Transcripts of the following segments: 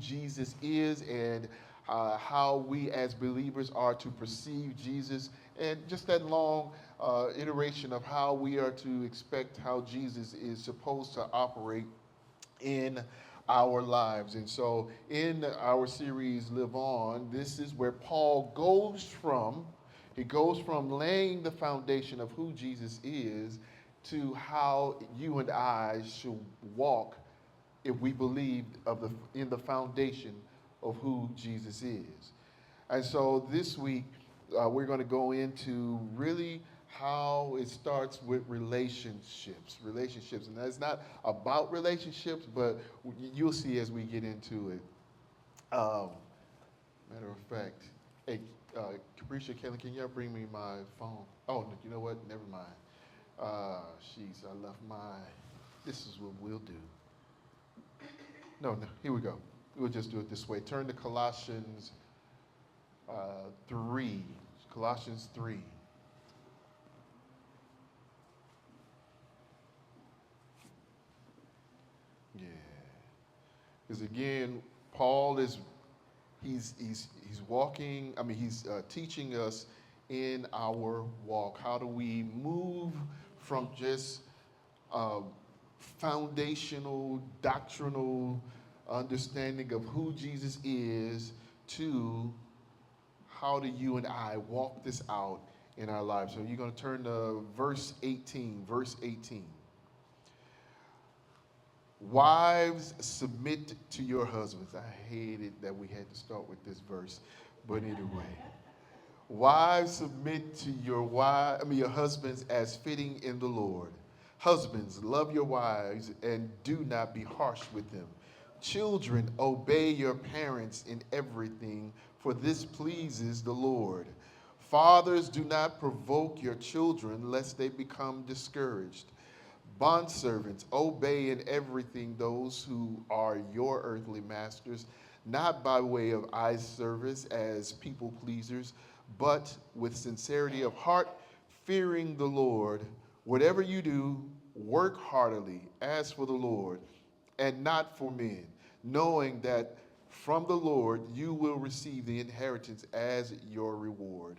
Jesus is and how we as believers are to perceive Jesus, and just that long iteration of how we are to expect how Jesus is supposed to operate in our lives. And so, in our series Live On, this is where Paul goes from. He goes from laying the foundation of who Jesus is to how you and I should walk if we believe in the foundation of who Jesus is. And so this week, we're going to go into really how it starts with relationships. And that's not about relationships, but you'll see as we get into it. Um, Matter of fact, hey, Capricia, Kelly, can you bring me my phone? Oh, you know what? Never mind. Jeez, I left my. This is what we'll do. No, here we go. We'll just do it this way. Turn to Colossians 3. Colossians 3. Yeah. Because again, Paul is he's walking. I mean, he's teaching us in our walk. How do we move from just uh, foundational, doctrinal understanding of who Jesus is to how do you and I walk this out in our lives? So you're going to turn to verse 18. Verse 18. Wives, submit to your husbands. I hated that we had to start with this verse, but anyway. Wives, submit to your husbands as fitting in the Lord. Husbands, love your wives and do not be harsh with them. Children, obey your parents in everything, for this pleases the Lord. Fathers, do not provoke your children, lest they become discouraged. Bondservants, obey in everything those who are your earthly masters, not by way of eye service as people pleasers, but with sincerity of heart, fearing the Lord. Whatever you do, work heartily as for the Lord and not for men, knowing that from the Lord you will receive the inheritance as your reward.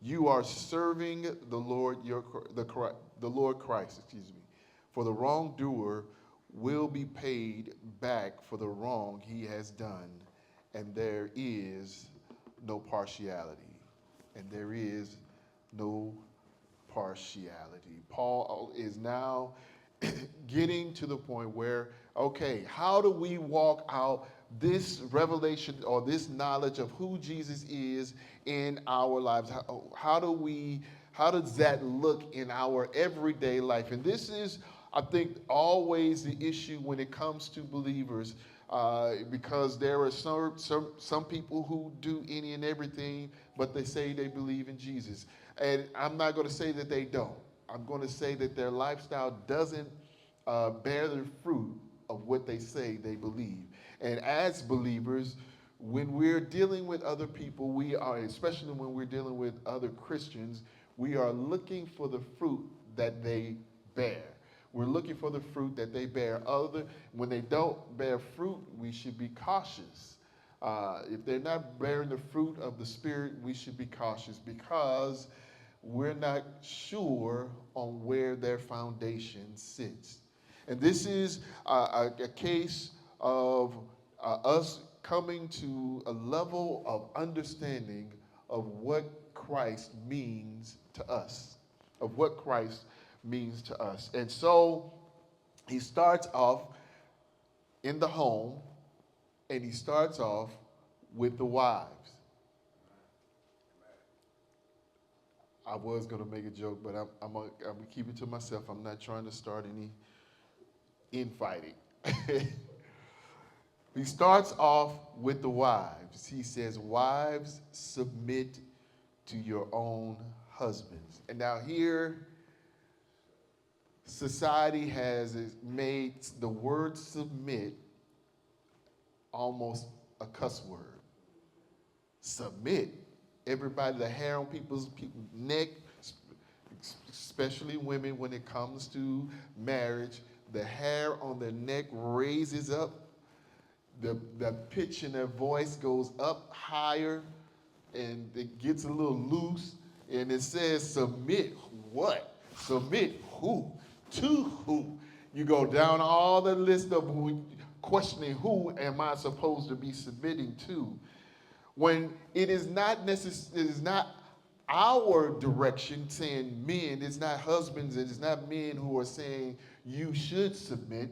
You are serving the Lord, the Lord Christ, excuse me. For the wrongdoer will be paid back for the wrong he has done, and there is no partiality. And there is no partiality. Paul is now getting to the point where, okay, how do we walk out this revelation or this knowledge of who Jesus is in our lives? How does that look in our everyday life? And this is, I think, always the issue when it comes to believers, because there are some people who do any and everything, but they say they believe in Jesus. And I'm not going to say that they don't. I'm going to say that their lifestyle doesn't bear the fruit of what they say they believe. And as believers, when we're dealing with other people, we are, especially when we're dealing with other Christians, we are looking for the fruit that they bear. We're looking for the fruit that they bear. When they don't bear fruit, we should be cautious. If they're not bearing the fruit of the Spirit, we should be cautious because we're not sure on where their foundation sits. And this is a case of us coming to a level of understanding of what Christ means to us, of what Christ means to us. And so he starts off in the home, and he starts off with the wives. I was going to make a joke, but I'm going to keep it to myself. I'm not trying to start any infighting. He starts off with the wives. He says, wives, submit to your own husbands. And now here, society has made the word submit almost a cuss word. Submit. Everybody, the hair on people's neck, especially women, when it comes to marriage, the hair on their neck raises up. the pitch in their voice goes up higher and it gets a little loose, and it says, submit what? Submit who? To who? You go down all the list of questioning who am I supposed to be submitting to? When it is not necessary, it is not our direction saying men, it's not husbands, it's not men who are saying you should submit.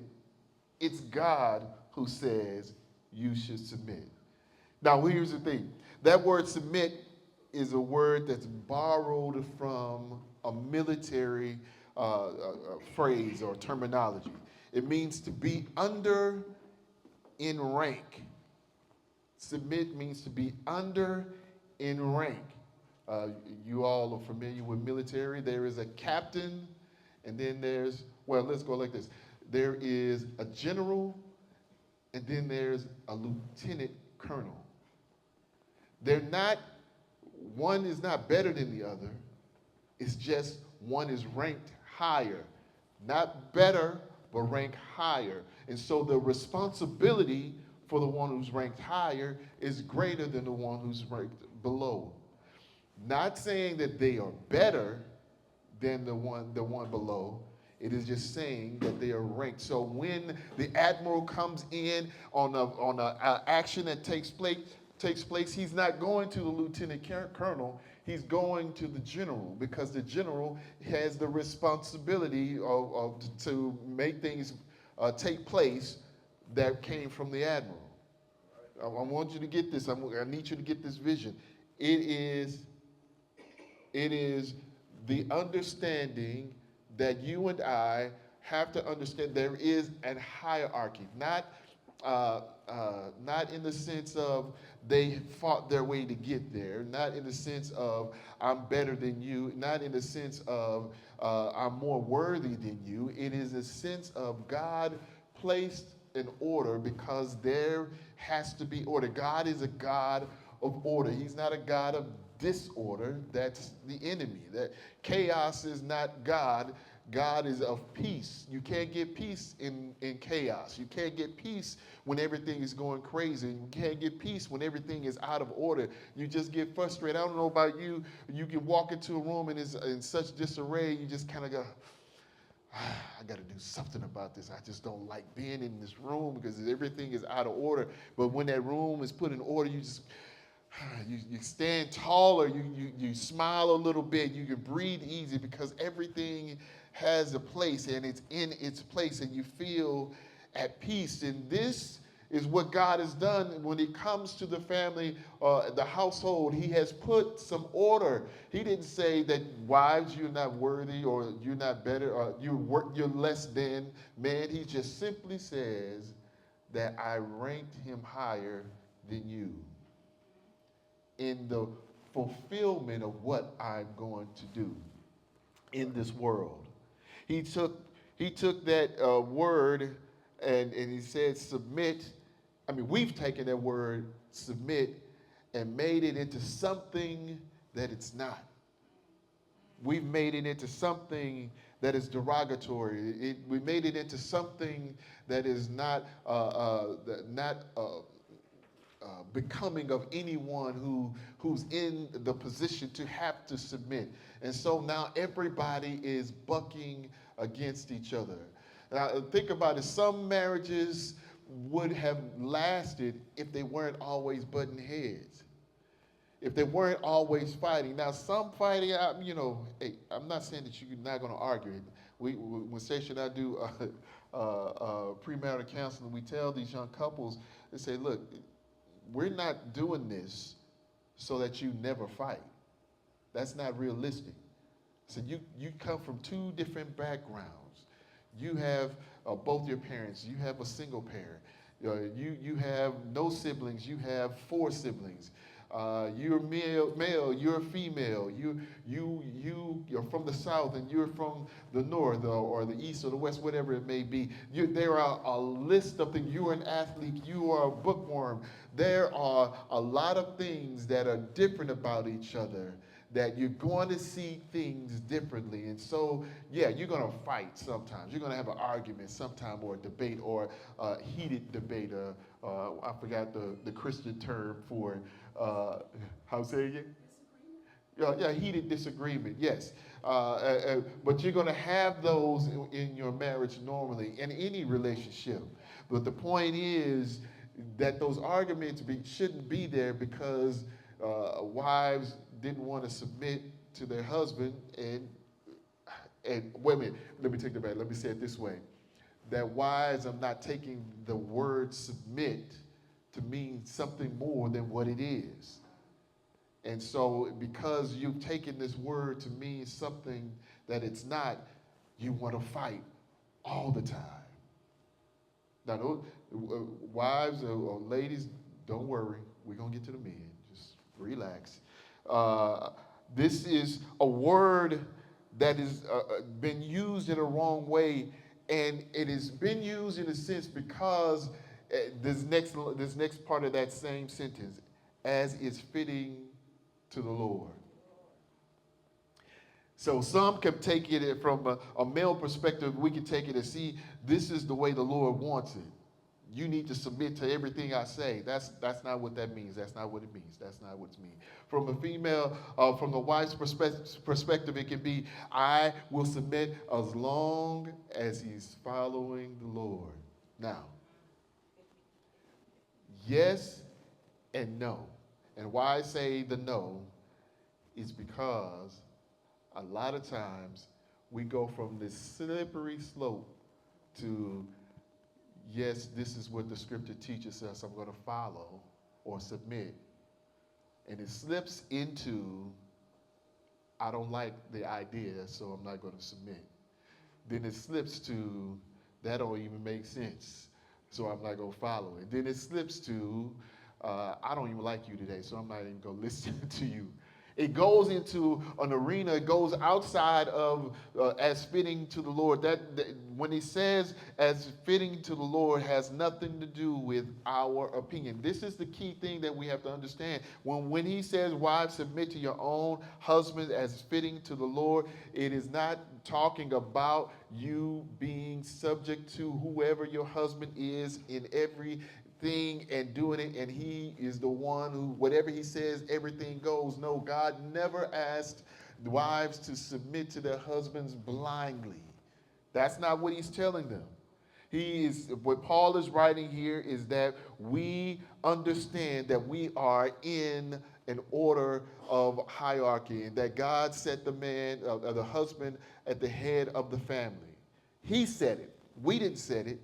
It's God who says you should submit. Now, here's the thing. That word submit is a word that's borrowed from a military phrase or terminology. It means to be under in rank. Submit means to be under in rank. You all are familiar with military. There is a captain, and then there's, well, let's go like this. There is a general, and then there's a lieutenant colonel. They're not, one is not better than the other. It's just one is ranked higher. Not better, but ranked higher. And so the responsibility for the one who's ranked higher is greater than the one who's ranked below. Not saying that they are better than the one below. It is just saying that they are ranked. So when the admiral comes in on a action that takes place, he's not going to the lieutenant colonel. He's going to the general, because the general has the responsibility to make things take place that came from the admiral. I want you to get this. I need you to get this vision. It is the understanding that you and I have to understand there is a hierarchy, not in the sense of they fought their way to get there, not in the sense of I'm better than you, not in the sense of I'm more worthy than you. It is a sense of God placed an order because there has to be order. God is a God of order. He's not a God of disorder. That's the enemy. That chaos is not God. God is of peace. You can't get peace in chaos. You can't get peace when everything is going crazy. You can't get peace when everything is out of order. You just get frustrated. I don't know about you. You can walk into a room and it's in such disarray, you just kind of go, I got to do something about this. I just don't like being in this room because everything is out of order. But when that room is put in order, you just you stand taller, you smile a little bit, you can breathe easy because everything has a place and it's in its place and you feel at peace. And this is what God has done when it comes to the family, the household. He has put some order. He didn't say that wives, you're not worthy or you're not better or you're less than man. He just simply says that I ranked him higher than you in the fulfillment of what I'm going to do in this world. He took that word and he said submit. I mean, we've taken that word submit and made it into something that it's not. We've made it into something that is derogatory. We made it into something that is not becoming of anyone who's in the position to have to submit. And so now everybody is bucking against each other. Now think about it. Some marriages would have lasted if they weren't always butting heads, if they weren't always fighting. Now some fighting, hey, I'm not saying that you're not going to argue. When Sasha and I do premarital counseling, we tell these young couples, they say, look, we're not doing this so that you never fight. That's not realistic. So you come from two different backgrounds. You have both your parents. You have a single parent. You have no siblings. You have 4 siblings. You're male. You're female. You're from the south and you're from the north or the east or the west, whatever it may be. There are a list of things. You're an athlete. You are a bookworm. There are a lot of things that are different about each other, that you're going to see things differently. And so, yeah, you're going to fight sometimes. You're going to have an argument sometime or a debate or a heated debate I forgot the Christian term for, how say it again? Yeah, heated disagreement, yes. But you're going to have those in your marriage normally, in any relationship. But the point is that those arguments shouldn't be there because wives didn't want to submit to their husband. And wait a minute, let me take that back. Let me say it this way. That wives are not taking the word submit to mean something more than what it is. And so, because you've taken this word to mean something that it's not, you want to fight all the time. Now, those, wives or ladies, don't worry. We're going to get to the men. Just relax. This is a word that has been used in a wrong way, and it has been used in a sense because this next part of that same sentence, as is fitting to the Lord. So some can take it from a male perspective. We can take it and see this is the way the Lord wants it. You need to submit to everything I say. That's not what that means. That's not what it means. That's not what it means. From a female, from the wife's perspective, it can be, I will submit as long as he's following the Lord. Now, yes and no. And why I say the no is because a lot of times we go from this slippery slope to, yes, this is what the scripture teaches us, I'm going to follow or submit. And it slips into, I don't like the idea, so I'm not going to submit. Then it slips to, that don't even make sense, so I'm not going to follow it. Then it slips to, I don't even like you today, so I'm not even going to listen to you. It goes into an arena. It goes outside of as fitting to the Lord. That when he says as fitting to the Lord has nothing to do with our opinion. This is the key thing that we have to understand. When he says, wives, submit to your own husbands as fitting to the Lord, it is not talking about you being subject to whoever your husband is in every thing and doing it, and he is the one who, whatever he says, everything goes. No, God never asked wives to submit to their husbands blindly. That's not what he's telling them. What Paul is writing here is that we understand that we are in an order of hierarchy, and that God set the husband at the head of the family. He said it. We didn't set it.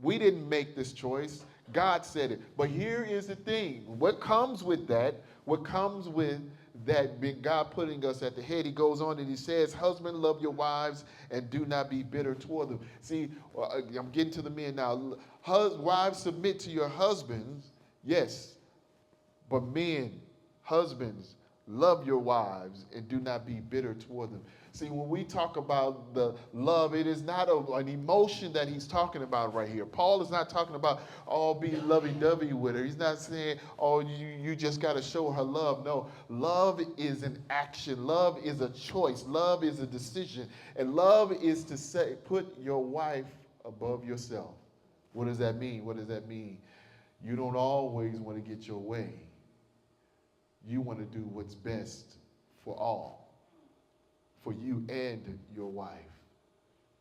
We didn't make this choice. God said it. But here is the thing. What comes with that, being God putting us at the head, he goes on and he says, husband, love your wives and do not be bitter toward them. See, I'm getting to the men now. Wives, submit to your husbands, yes. But men, husbands, love your wives and do not be bitter toward them. See, when we talk about the love, it is not an emotion that he's talking about right here. Paul is not talking about, oh, be lovey-dovey with her. He's not saying, oh, you just got to show her love. No, love is an action. Love is a choice. Love is a decision. And love is to put your wife above yourself. What does that mean? What does that mean? You don't always want to get your way. You want to do what's best for all. For you and your wife.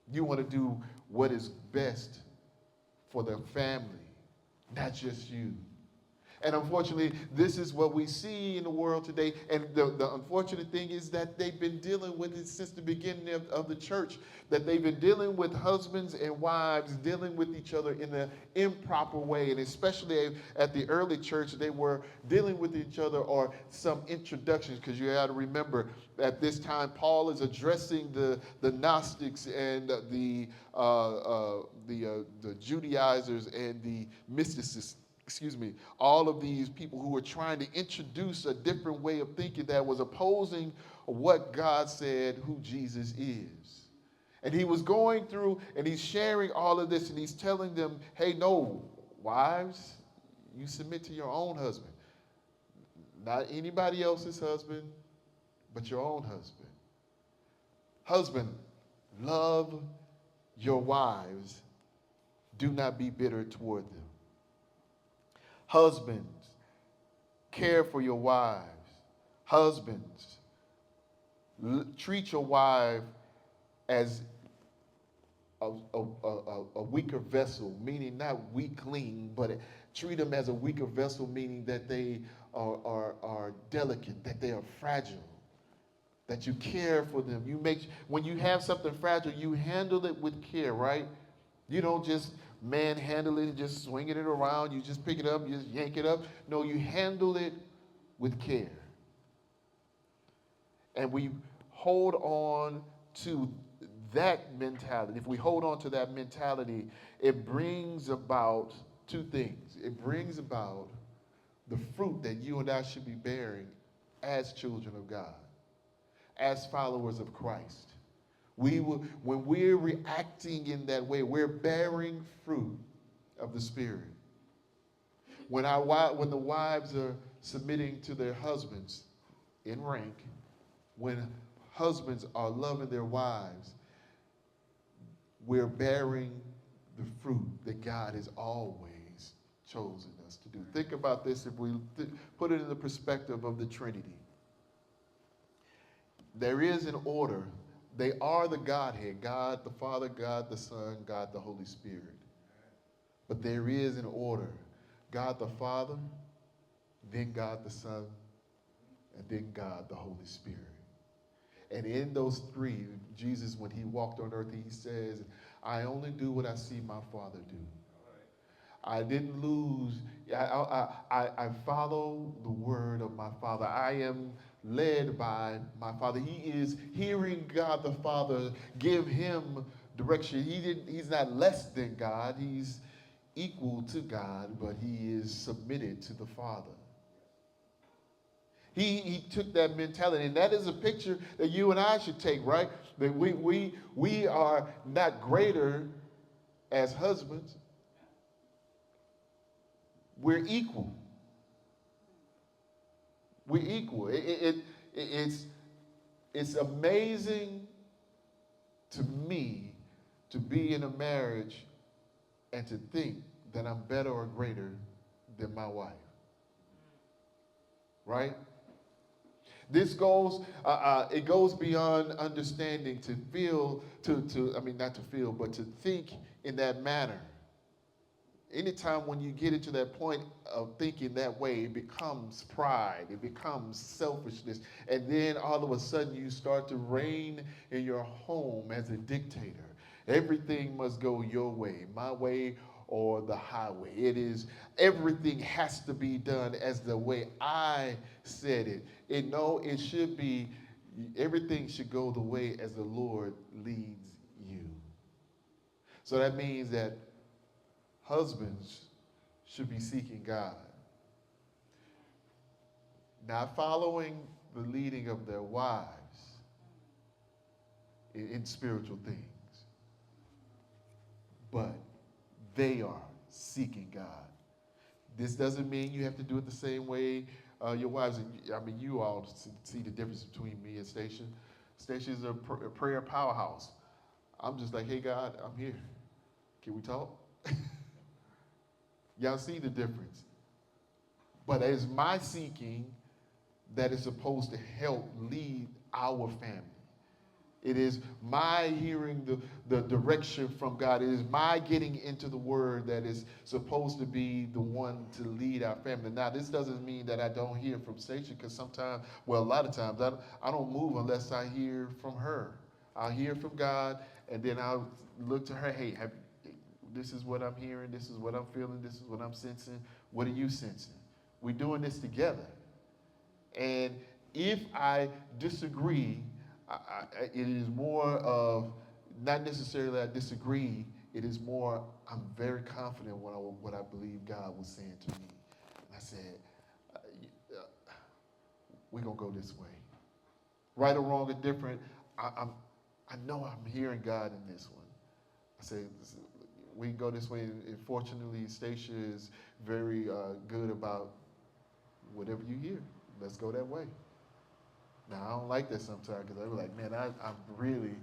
You want to do what is best for the family, not just you. And unfortunately, this is what we see in the world today. And the unfortunate thing is that they've been dealing with it since the beginning of the church, that they've been dealing with husbands and wives, dealing with each other in an improper way. And especially at the early church, they were dealing with each other or some introductions, because you got to remember, at this time, Paul is addressing the Gnostics and the Judaizers and the mysticists. All of these people who were trying to introduce a different way of thinking that was opposing what God said who Jesus is. And he was going through and he's sharing all of this and he's telling them, hey, no, wives, you submit to your own husband. Not anybody else's husband, but your own husband. Husband, love your wives. Do not be bitter toward them. Husbands, care for your wives. Husbands, treat your wife as a weaker vessel, meaning not weakling, but treat them as a weaker vessel, meaning that they are delicate, that they are fragile, that you care for them. When you have something fragile, you handle it with care, right? You don't just manhandle it and just swinging it around. You just pick it up, you just yank it up. No, you handle it with care. And we hold on to that mentality. If we hold on to that mentality, it brings about two things. It brings about the fruit that you and I should be bearing as children of God, as followers of Christ. When we're reacting in that way, we're bearing fruit of the Spirit. When the wives are submitting to their husbands in rank, when husbands are loving their wives, we're bearing the fruit that God has always chosen us to do. Think about this if we put it in the perspective of the Trinity. There is an order. They are the Godhead, God the Father, God the Son, God the Holy Spirit. But there is an order. God the Father, then God the Son, and then God the Holy Spirit. And in those three, Jesus, when he walked on earth, he says, I only do what I see my Father do. I didn't lose. I follow the word of my Father. I am led by my Father. He is hearing God the Father give him direction. He's not less than God. He's equal to God, but he is submitted to the Father. He took that mentality, and that is a picture that you and I should take, right? That we are not greater as husbands. We're equal. We're equal. It's amazing to me to be in a marriage and to think that I'm better or greater than my wife. Right? This goes, it goes beyond understanding to feel, not to feel, but to think in that manner. Anytime when you get into that point of thinking that way, it becomes pride, it becomes selfishness, and then all of a sudden you start to reign in your home as a dictator. Everything must go your way, my way or the highway. Everything has to be done as the way I said it. It should be, everything should go the way as the Lord leads you. So that means that husbands should be seeking God, not following the leading of their wives in spiritual things, but they are seeking God. This doesn't mean you have to do it the same way your wives. You all see the difference between me and Stacia. Stacia's a prayer powerhouse. I'm just like, hey God, I'm here. Can we talk? Y'all see the difference. But it's my seeking that is supposed to help lead our family. It is my hearing the direction from God. It is my getting into the word that is supposed to be the one to lead our family. Now, this doesn't mean that I don't hear from Stacia, because sometimes, a lot of times, I don't move unless I hear from her. I'll hear from God, and then I'll look to her, hey, this is what I'm hearing, this is what I'm feeling, this is what I'm sensing. What are you sensing? We're doing this together. And if I disagree, it is more of, not necessarily I disagree, it is more, I'm very confident what I believe God was saying to me. And I said, we're going to go this way. Right or wrong or different, I know I'm hearing God in this one. I said, we can go this way. And fortunately, Stacia is very good about whatever you hear. Let's go that way. Now, I don't like that sometimes, because I'm like, man, I'm really,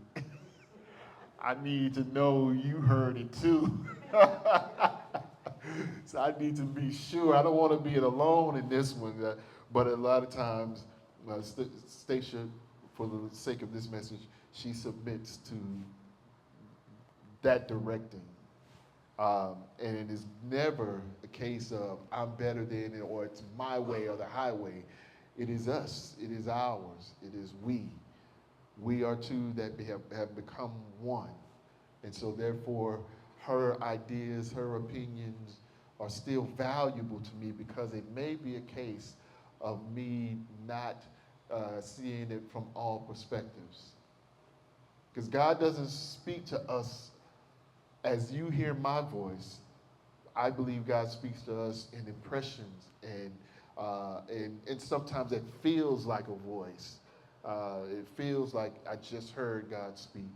I need to know you heard it too. So I need to be sure. I don't want to be alone in this one. But a lot of times, Stacia, for the sake of this message, she submits to that directing. And it is never a case of I'm better than it or it's my way or the highway. It is us. It is ours. It is we. We are two that have become one. And so therefore, her ideas, her opinions are still valuable to me because it may be a case of me not seeing it from all perspectives. Because God doesn't speak to us as you hear my voice. I believe God speaks to us in impressions, and sometimes it feels like a voice. It feels like I just heard God speak.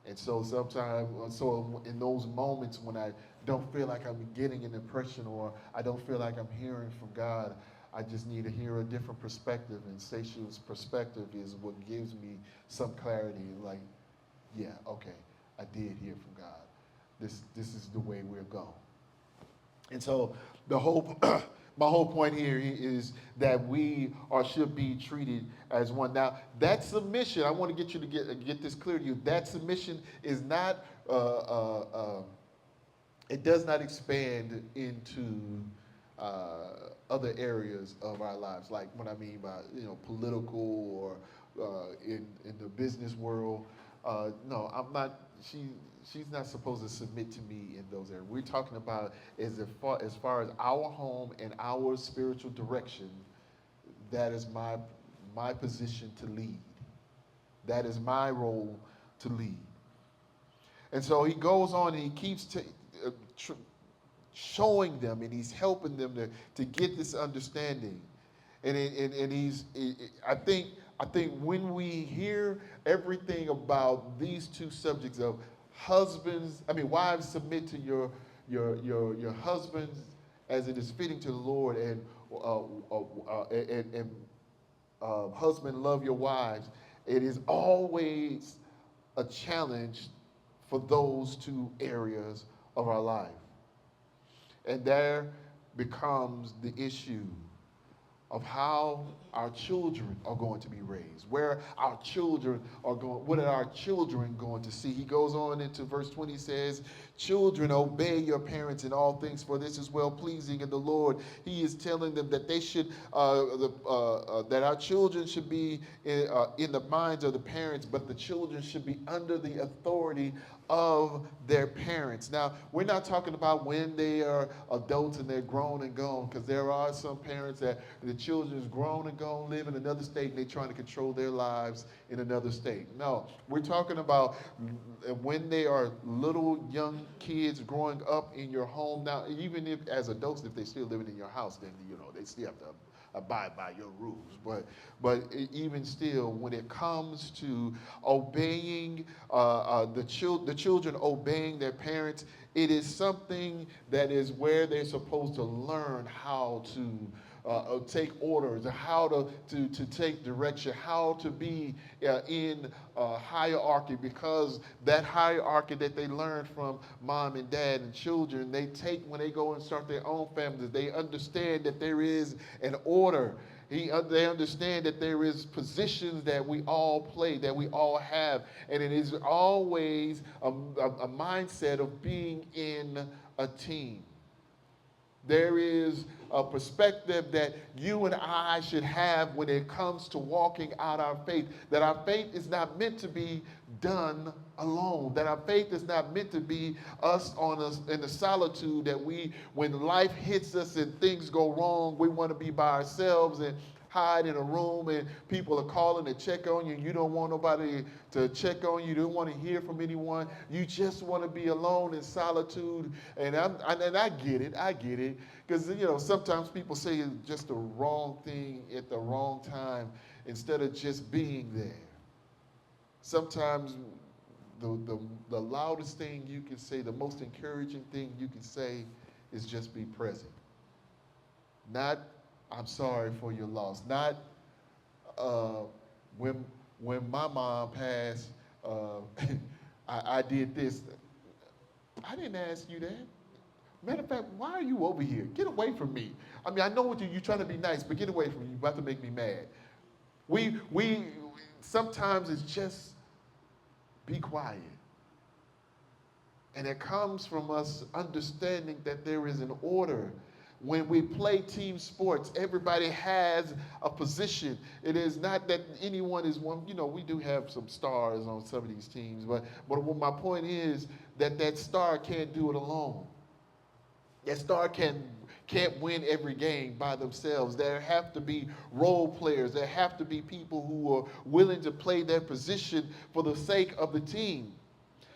And so sometimes, so in those moments when I don't feel like I'm getting an impression or I don't feel like I'm hearing from God, I just need to hear a different perspective. And Seisha's perspective is what gives me some clarity. Like, yeah, okay, I did hear from God. This is the way we'll go. And so the whole, my whole point here is that we are should be treated as one. Now that submission, I want to get you to get this clear to you. That submission is not, it does not expand into other areas of our lives. Like what I mean by political or in the business world. No, I'm not. She's not supposed to submit to me in those areas. We're talking about as far as our home and our spiritual direction. That is my position to lead. That is my role to lead. And so he goes on and he keeps uh, tr- showing them and he's helping them to get this understanding. And I think when we hear everything about these two subjects of wives submit to your husbands as it is fitting to the Lord, and husband love your wives. It is always a challenge for those two areas of our life. And there becomes the issue of how our children are going to be raised, where our children are going, what are our children going to see? He goes on into verse 20, says, children, obey your parents in all things, for this is well pleasing in the Lord. He is telling them that they should, that our children should be in the minds of the parents, but the children should be under the authority of their parents. Now, we're not talking about when they are adults and they're grown and gone, because there are some parents that the children is grown and gone, live in another state, and they're trying to control their lives in another state. No, we're talking about when they are little young kids growing up in your home. Now, even if as adults, if they're still living in your house, then they still have to abide by your rules. But even still, when it comes to obeying the children obeying their parents, it is something that is where they're supposed to learn how to take orders, how to take direction, how to be in hierarchy, because that hierarchy that they learned from mom and dad and children, they take when they go and start their own families. They understand that there is an order. They understand that there is positions that we all play, that we all have, and it is always a mindset of being in a team. There is a perspective that you and I should have when it comes to walking out our faith, that our faith is not meant to be done alone, that our faith is not meant to be us in the solitude that when life hits us and things go wrong, we want to be by ourselves and hide in a room and people are calling to check on you. You don't want nobody to check on you. You don't want to hear from anyone. You just want to be alone in solitude. And I get it. I get it. Because, sometimes people say just the wrong thing at the wrong time instead of just being there. Sometimes the loudest thing you can say, the most encouraging thing you can say is just be present. Not, I'm sorry for your loss. Not uh, when my mom passed, I did this. I didn't ask you that. Matter of fact, why are you over here? Get away from me. I mean, I know what you're trying to be nice, but get away from me. You're about to make me mad. We sometimes it's just be quiet. And it comes from us understanding that there is an order. When we play team sports, everybody has a position. It is not that anyone is one, we do have some stars on some of these teams, but what my point is that star can't do it alone. That star can't win every game by themselves. There have to be role players. There have to be people who are willing to play their position for the sake of the team.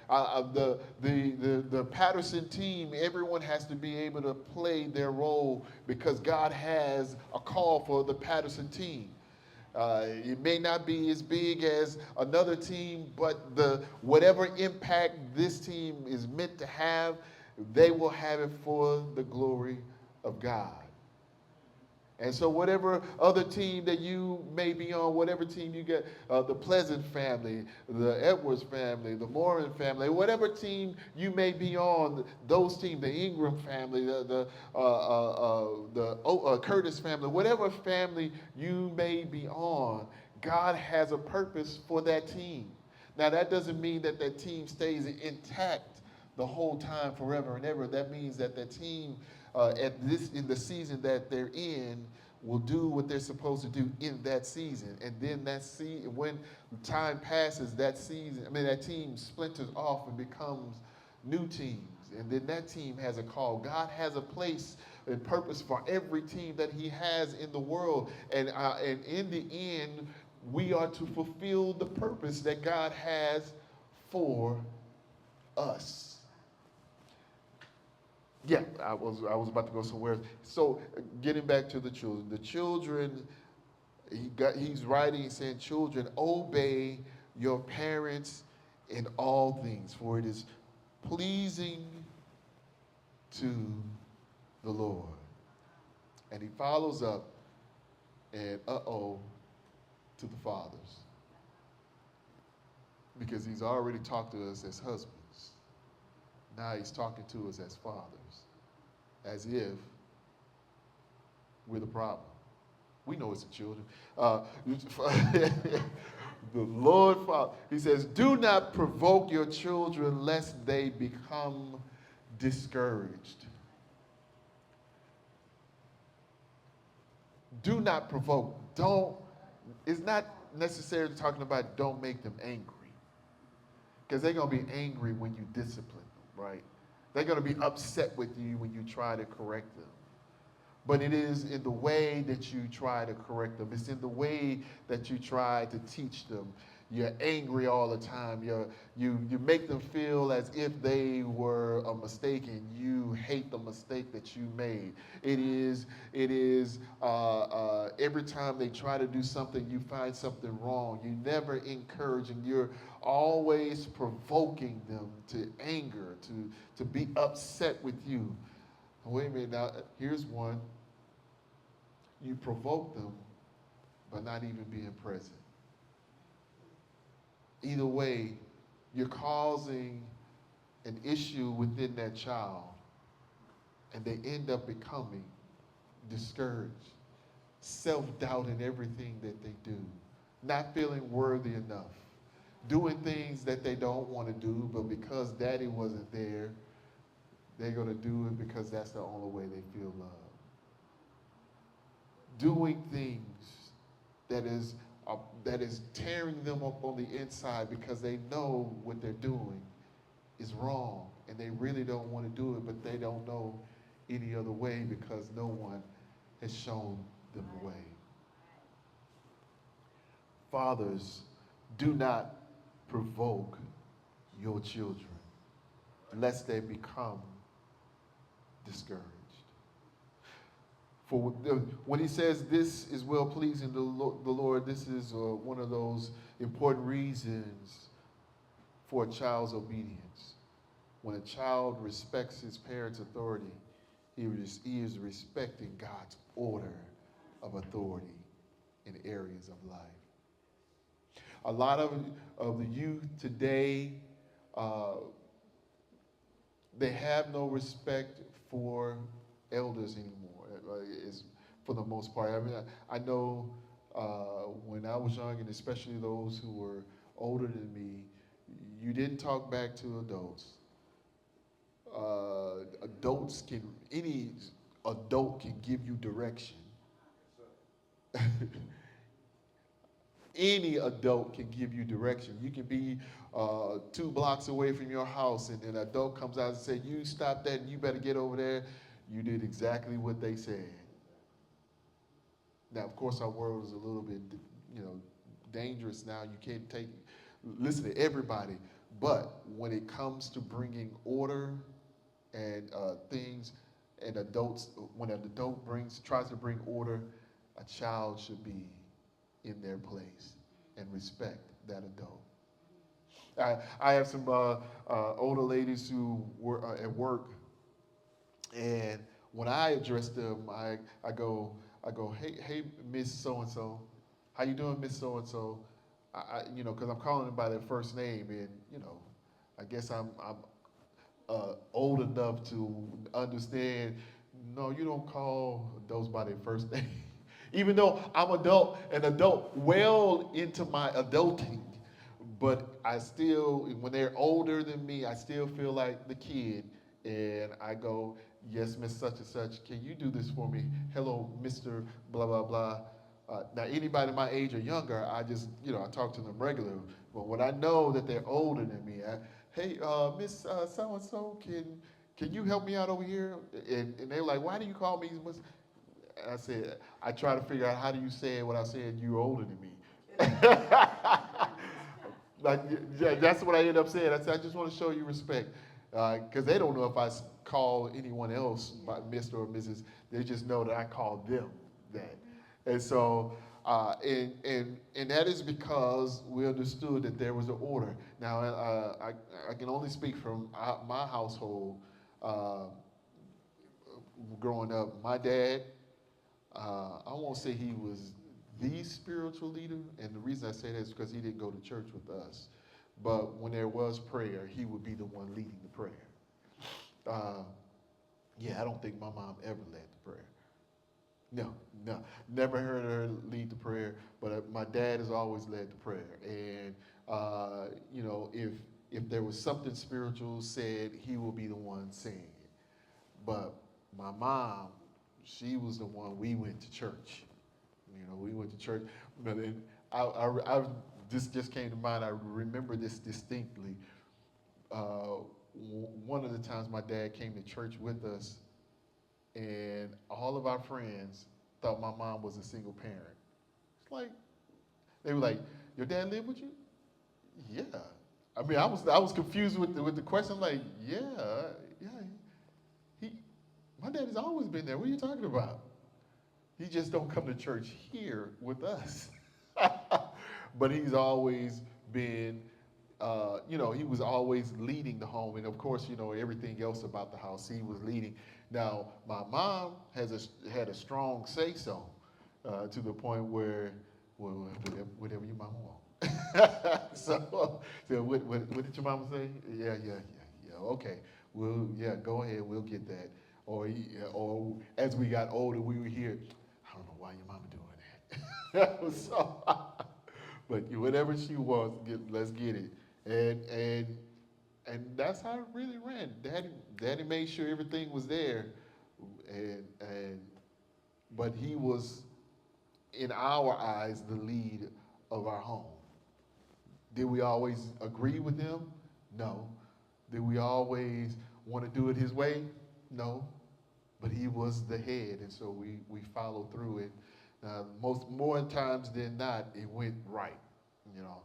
The Patterson team, everyone has to be able to play their role because God has a call for the Patterson team. It may not be as big as another team, but whatever impact this team is meant to have, they will have it for the glory of God. And so whatever other team that you may be on, whatever team you get, the Pleasant family, the Edwards family, the Morin family, whatever team you may be on, those teams, the Ingram family, the Curtis family, whatever family you may be on, God has a purpose for that team. Now that doesn't mean that that team stays intact the whole time forever and ever. That means that the team in the season that they're in will do what they're supposed to do in that season. And then when time passes, that team splinters off and becomes new teams. And then that team has a call. God has a place and purpose for every team that he has in the world. And in the end, we are to fulfill the purpose that God has for us. Yeah, I was about to go somewhere. So getting back to the children, he's writing saying, children, obey your parents in all things, for it is pleasing to the Lord. And he follows up and to the fathers, because he's already talked to us as husbands. Now he's talking to us as fathers, as if we're the problem. We know it's the children. The Lord Father, he says, do not provoke your children lest they become discouraged. Do not provoke. It's not necessarily talking about don't make them angry. Because they're going to be angry when you discipline them, right? They're going to be upset with you when you try to correct them. But it is in the way that you try to correct them. It's in the way that you try to teach them. You're angry all the time. You make them feel as if they were a mistake and you hate the mistake that you made. It is every time they try to do something, you find something wrong. You never encourage, and you're always provoking them to anger, to be upset with you. Wait a minute, now here's one. You provoke them by not even being present. Either way, you're causing an issue within that child, and they end up becoming discouraged, self-doubt in everything that they do, not feeling worthy enough, doing things that they don't want to do, but because daddy wasn't there, they're going to do it because that's the only way they feel loved. Doing things that is tearing them up on the inside because they know what they're doing is wrong, and they really don't want to do it, but they don't know any other way because no one has shown them the way. Fathers, do not provoke your children lest they become discouraged. For when he says this is well-pleasing to the Lord, this is one of those important reasons for a child's obedience. When a child respects his parents' authority, he is respecting God's order of authority in areas of life. A lot of the youth today, they have no respect for elders anymore. It's for the most part. I mean, I know when I was young, and especially those who were older than me, you didn't talk back to adults. Adults can, any adult can give you direction. Any adult can give you direction. You can be 2 blocks away from your house, and an adult comes out and says, "You stop that, and you better get over there." You did exactly what they said. Now, of course, our world is a little bit, dangerous now. You can't listen to everybody. But when it comes to bringing order and things, and adults, when an adult tries to bring order, a child should be in their place and respect that adult. I have some older ladies who were at work, and when I address them, hey, Miss So and So, how you doing, Miss So and So? Because I'm calling them by their first name, and I guess I'm old enough to understand. No, you don't call those by their first name. Even though I'm an adult, well into my adulting, but I still, when they're older than me, I still feel like the kid, and I go, "Yes, Miss Such and Such, can you do this for me? Hello, Mister Blah blah blah." Now, anybody my age or younger, I just, I talk to them regularly. But when I know that they're older than me, "Hey, Miss So and So, can you help me out over here?" And they're like, "Why do you call me?" And I said, I try to figure out how do you say it without saying you're older than me. Like, yeah, that's what I end up saying. I said, I just want to show you respect. Because they don't know if I call anyone else by Mr. or Mrs. They just know that I call them that. And so, and that is because we understood that there was an order. Now, I can only speak from my household growing up. My dad, I won't say he was the spiritual leader, and the reason I say that is because he didn't go to church with us. But when there was prayer, he would be the one leading the prayer. Uh, yeah, I don't think my mom ever led the prayer. No, no, never heard her lead the prayer. But my dad has always led the prayer, and if there was something spiritual said, he will be the one saying it. But my mom, she was the one. We went to church. We went to church. But then this just came to mind. I remember this distinctly. One of the times my dad came to church with us, and all of our friends thought my mom was a single parent. It's like they were like, "Your dad live with you?" Yeah. I mean, I was confused with the question. Like, yeah, yeah. He, my dad has always been there. What are you talking about? He just don't come to church here with us. But he's always been, he was always leading the home. And of course, everything else about the house, he was leading. Now, my mom had a strong say-so to the point where, well, whatever your mama want. So what did your mama say? Yeah, okay. Well, yeah, go ahead, we'll get that. Or as we got older, we would hear, "I don't know why your mama doing that." So, but whatever she wants, let's get it. And that's how it really ran. Daddy made sure everything was there, and but he was, in our eyes, the lead of our home. Did we always agree with him? No. Did we always want to do it his way? No. But he was the head, and so we followed through it. More times than not, it went right. You know,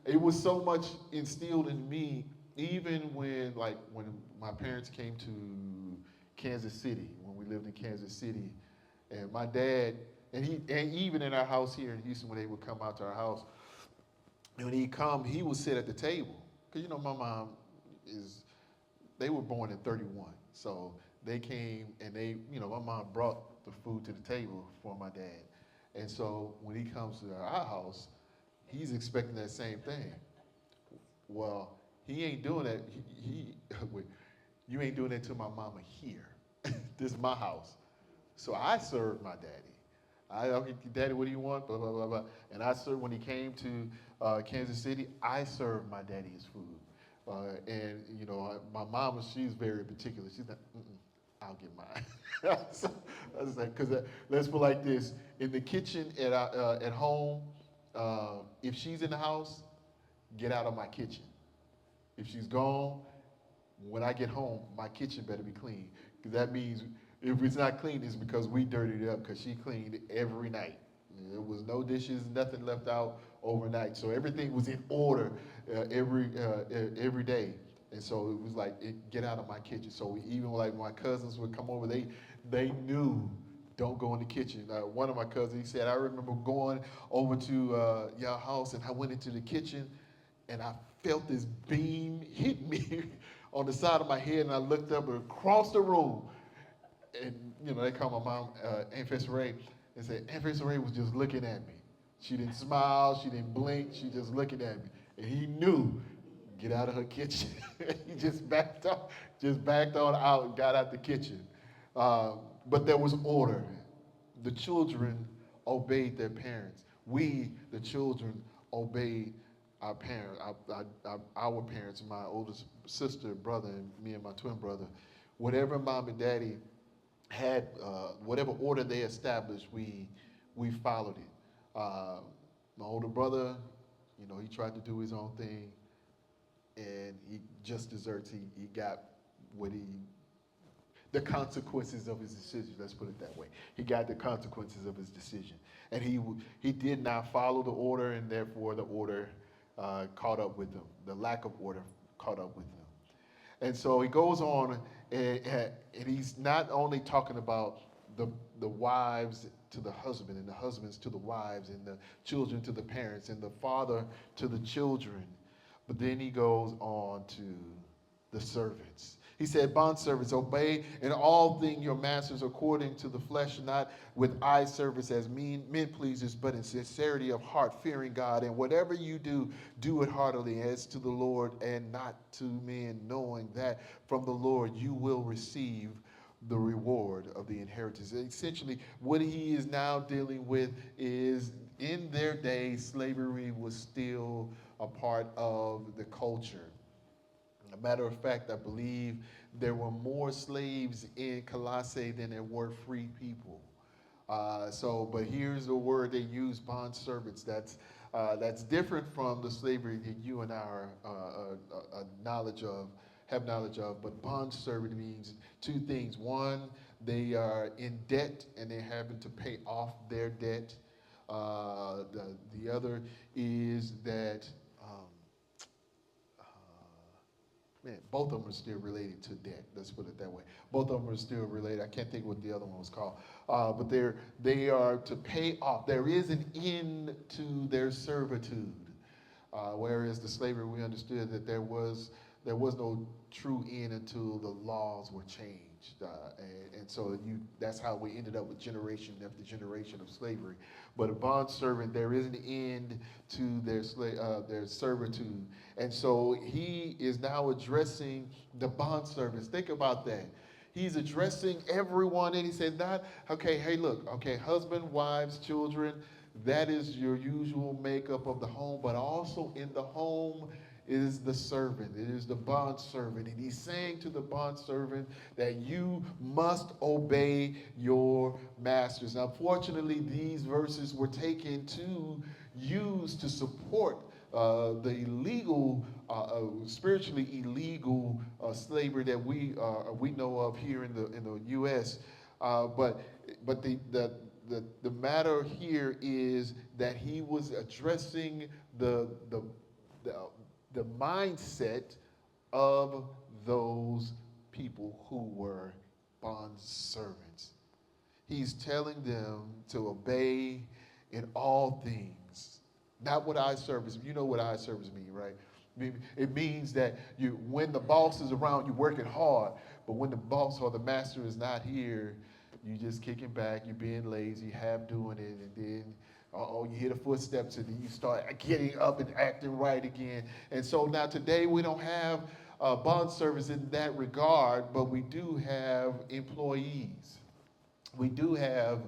it was so much instilled in me, even when my parents came to Kansas City, when we lived in Kansas City, and my dad, and even in our house here in Houston, when they would come out to our house, and when he'd come, he would sit at the table. Because, my mom they were born in 31. So they came and my mom brought the food to the table for my dad. And so when he comes to our house, he's expecting that same thing. Well, he ain't doing that. You ain't doing that to my mama here. This is my house. So I served my daddy. Okay, Daddy, what do you want? Blah, blah, blah, blah. And I served, when he came to Kansas City, I served my daddy his food. And, you know, my mama, she's very particular. She's like, I'll get mine. So I was like, because let's put it like this. In the kitchen at home, if she's in the house, get out of my kitchen. If she's gone, when I get home, my kitchen better be clean. Because that means if it's not clean, it's because we dirtied it up, because she cleaned it every night. There was no dishes, nothing left out overnight. So everything was in order every day. And so it was like, get out of my kitchen. So even like my cousins would come over, they knew, don't go in the kitchen. One of my cousins, he said, I remember going over to your house, and I went into the kitchen, and I felt this beam hit me on the side of my head, and I looked up and across the room, and you know, they call my mom Aunt Fesseray, and said, Aunt Fesseray was just looking at me. She didn't smile, she didn't blink, she just looking at me. And he knew, get out of her kitchen. He just backed on out and got out the kitchen. But there was order. The children obeyed their parents. We, the children, obeyed our parents, our parents, my oldest sister, brother, and me and my twin brother. Whatever mom and daddy had, whatever order they established, we followed it. My older brother, you know, he tried to do his own thing, and he just deserts. He got the consequences of his decision. Let's put it that way. He got the consequences of his decision, and he did not follow the order, and therefore the order caught up with him. The lack of order caught up with him. And so he goes on, and he's not only talking about the wives to the husband, and the husbands to the wives, and the children to the parents, and the father to the children, but then he goes on to the servants. He said, bondservants, obey in all things your masters according to the flesh, not with eye service as men pleasers, but in sincerity of heart, fearing God. And whatever you do, do it heartily as to the Lord and not to men, knowing that from the Lord you will receive the reward of the inheritance. Essentially, what he is now dealing with is, in their day, slavery was still a part of the culture. As a matter of fact, I believe there were more slaves in Colossae than there were free people. But here's the word they use, bond servants. That's different from the slavery that you and I are have knowledge of. But bond servant means two things. One, they are in debt and they're having to pay off their debt. The other is that both of them are still related to debt. Let's put it that way. Both of them are still related. I can't think what the other one was called. But they are to pay off. There is an end to their servitude. Whereas the slavery, we understood that there was no true end until the laws were changed. And so that's how we ended up with generation after generation of slavery. But a bond servant, there is an end to their servitude. And so he is now addressing the bond servants. Think about that. He's addressing everyone, and he said, husband, wives, children, that is your usual makeup of the home, but also in the home is the servant. It is the bond servant. And he's saying to the bond servant that you must obey your masters. Now, fortunately, these verses were taken to use to support the illegal, spiritually illegal slavery that we know of here in the U.S. But the matter here is that he was addressing the mindset of those people who were bond servants. He's telling them to obey in all things. Not what eye service. You know what eye service means, right? It means that when the boss is around, you're working hard. But when the boss or the master is not here, you're just kicking back, you're being lazy, half doing it, and then you hear the footsteps, and then you start getting up and acting right again. And so now today we don't have bond service in that regard, but we do have employees. We do have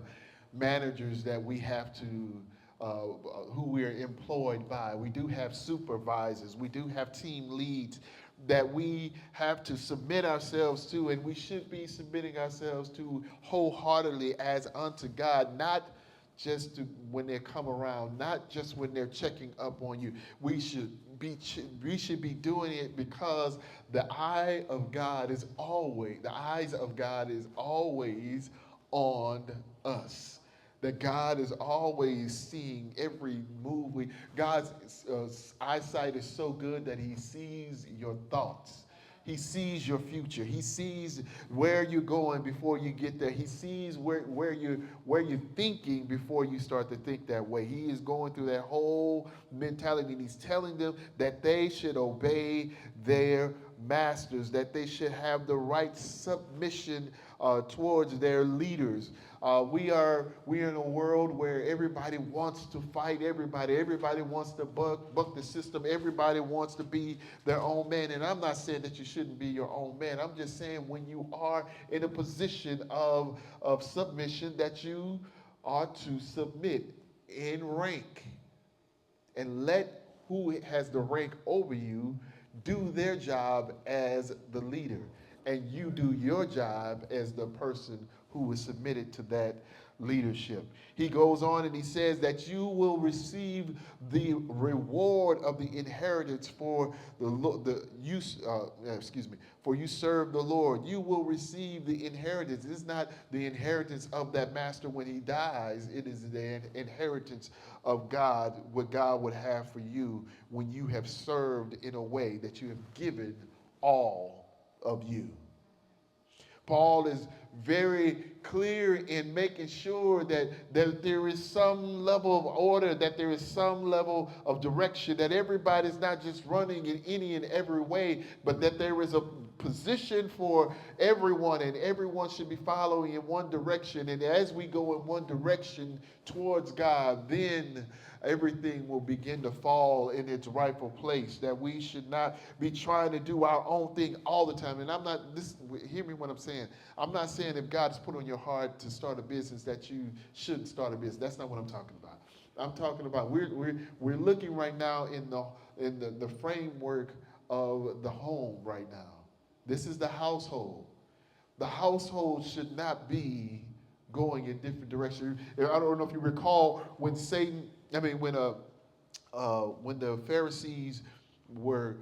managers that we have to, who we are employed by. We do have supervisors. We do have team leads that we have to submit ourselves to, and we should be submitting ourselves to wholeheartedly as unto God, not just to, when they come around, not just when they're checking up on you. We should be doing it because the eyes of God is always on us. That God is always seeing every move. God's eyesight is so good that he sees your thoughts. He sees your future. He sees where you're going before you get there. He sees where you're thinking before you start to think that way. He is going through that whole mentality, and he's telling them that they should obey their masters, that they should have the right submission towards their leaders. We are in a world where everybody wants to fight everybody. Everybody wants to buck the system. Everybody wants to be their own man. And I'm not saying that you shouldn't be your own man. I'm just saying when you are in a position of submission, that you are to submit in rank and let who has the rank over you do their job as the leader, and you do your job as the person who is submitted to that leadership. He goes on and he says that you will receive the reward of the inheritance for for you serve the Lord. You will receive the inheritance. It's not the inheritance of that master when he dies. It is the inheritance of God, what God would have for you when you have served in a way that you have given all of you. Paul is very clear in making sure that there is some level of order, that there is some level of direction, that everybody's not just running in any and every way, but that there is a position for everyone, and everyone should be following in one direction. And as we go in one direction towards God, then everything will begin to fall in its rightful place. That we should not be trying to do our own thing all the time. And hear me what I'm saying. I'm not saying if God has put on your heart to start a business that you shouldn't start a business. That's not what I'm talking about. I'm talking about we're looking right now in the framework of the home right now. This is the household. The household should not be going in different directions. I don't know if you recall when when the Pharisees were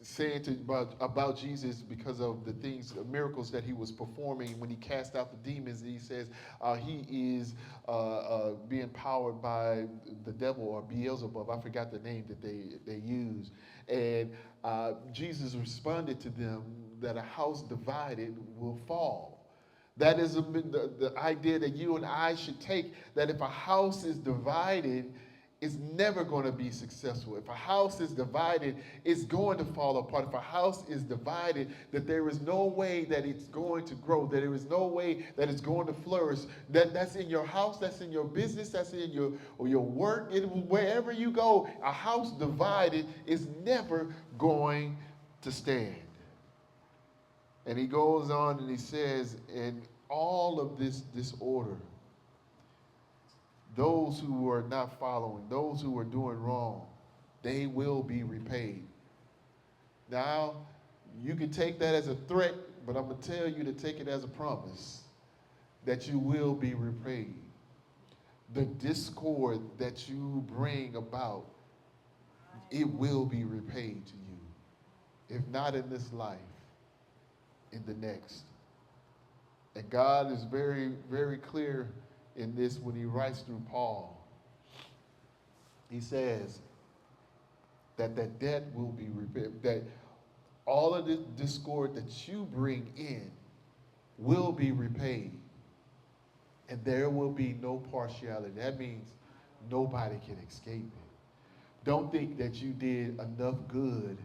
saying about Jesus because of the miracles that he was performing when he cast out the demons, he says he is being powered by the devil or Beelzebub. I forgot the name that they used. And Jesus responded to them that a house divided will fall. That is the idea that you and I should take, that if a house is divided, it's never going to be successful. If a house is divided, it's going to fall apart. If a house is divided, that there is no way that it's going to grow, that there is no way that it's going to flourish. That's in your house, that's in your business, that's in your work, wherever you go. A house divided is never going to stand. And he goes on and he says, in all of this disorder, those who are not following, those who are doing wrong, they will be repaid. Now, you can take that as a threat, but I'm going to tell you to take it as a promise that you will be repaid. The discord that you bring about, it will be repaid to you. If not in this life, in the next. And God is very, very clear in this when he writes through Paul. He says that debt will be repaid, that all of this discord that you bring in will be repaid. And there will be no partiality. That means nobody can escape it. Don't think that you did enough good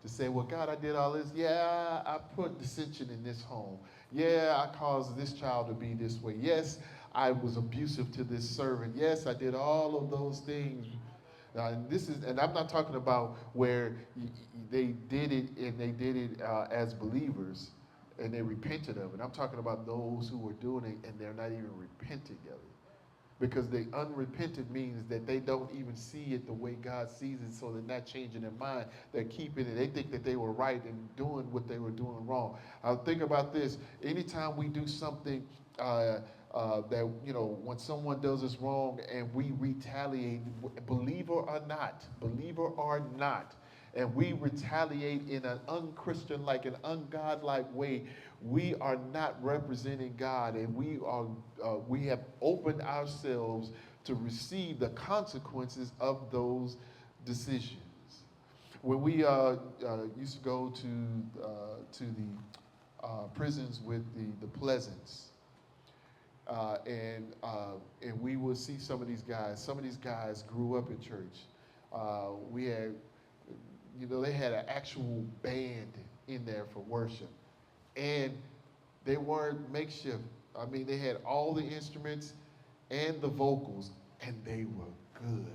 to say, well, God, I did all this. Yeah, I put dissension in this home. Yeah, I caused this child to be this way. Yes, I was abusive to this servant. Yes, I did all of those things. Now, and this is, and I'm not talking about where they did it and they did it as believers and they repented of it. I'm talking about those who were doing it and they're not even repenting of it. Because the unrepentant means that they don't even see it the way God sees it, so they're not changing their mind. They're keeping it. They think that they were right in doing what they were doing wrong. Think about this. Anytime we do something that, when someone does us wrong and we retaliate, believer or not, and we retaliate in an unchristian, like an ungodlike way, we are not representing God, and we have opened ourselves to receive the consequences of those decisions. When we used to go to the prisons with the Pleasants, and we would see some of these guys. Some of these guys grew up in church. We had, they had an actual band in there for worship, and they weren't makeshift. I mean, they had all the instruments and the vocals, and they were good.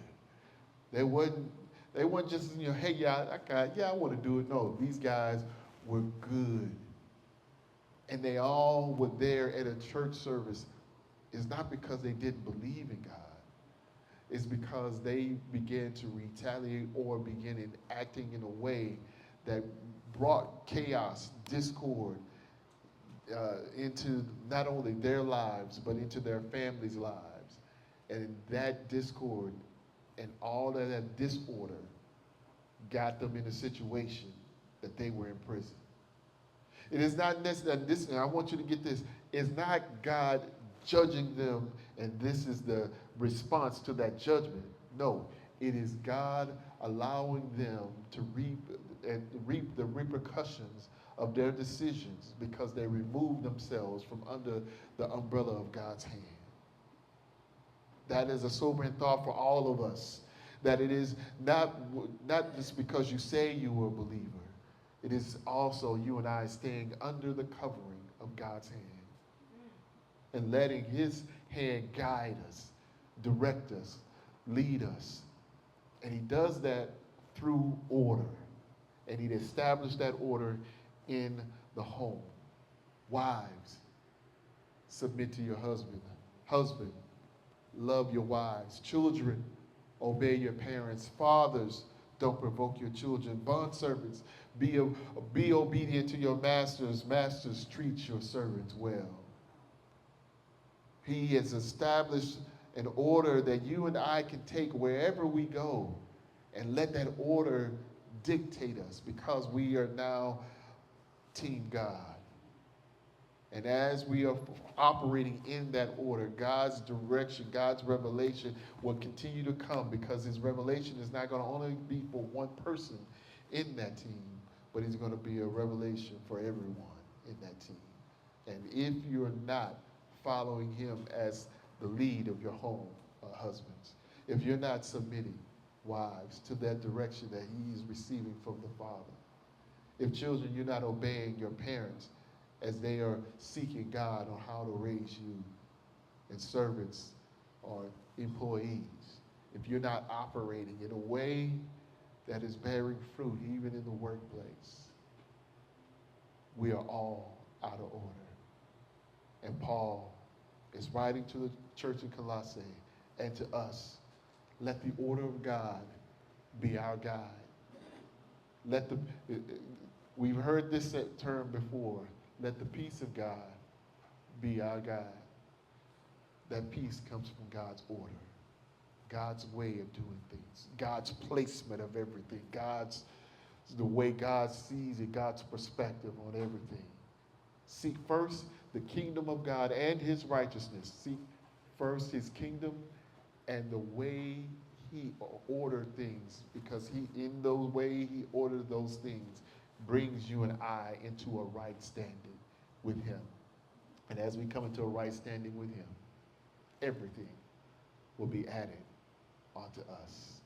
They weren't just, hey, yeah, I want to do it. No, these guys were good. And they all were there at a church service. It's not because they didn't believe in God. It's because they began to retaliate or begin acting in a way that brought chaos, discord into not only their lives, but into their families' lives. And that discord and all of that disorder got them in a situation that they were in prison. It is not necessarily, this, I want you to get this, it's not God judging them and this is the response to that judgment. No, it is God allowing them to reap the repercussions of their decisions because they removed themselves from under the umbrella of God's hand. That is a sobering thought for all of us, that it is not just because you say you are a believer, it is also you and I staying under the covering of God's hand and letting his hand guide us, direct us, lead us. And he does that through order. And he established that order in the home. Wives, submit to your husband. Husband, love your wives. Children, obey your parents. Fathers, don't provoke your children. Bondservants, be obedient to your masters. Masters, treat your servants well. He has established an order that you and I can take wherever we go and let that order dictate us because we are now Team God. And as we are operating in that order, God's direction, God's revelation will continue to come because his revelation is not going to only be for one person in that team, but it's going to be a revelation for everyone in that team. And if you're not following him as the lead of your home, husbands, if you're not submitting, wives, to that direction that he is receiving from the Father, if children, you're not obeying your parents as they are seeking God on how to raise you, and servants or employees, if you're not operating in a way that is bearing fruit, even in the workplace, we are all out of order. And Paul is writing to the church in Colossae and to us, let the order of God be our guide. We've heard this term before, let the peace of God be our guide. That peace comes from God's order, God's way of doing things, God's placement of everything, the way God sees it, God's perspective on everything. Seek first the kingdom of God and his righteousness. Seek first his kingdom and the way he ordered things, because in the way he ordered those things brings you and I into a right standing with him. And as we come into a right standing with him, everything will be added onto us.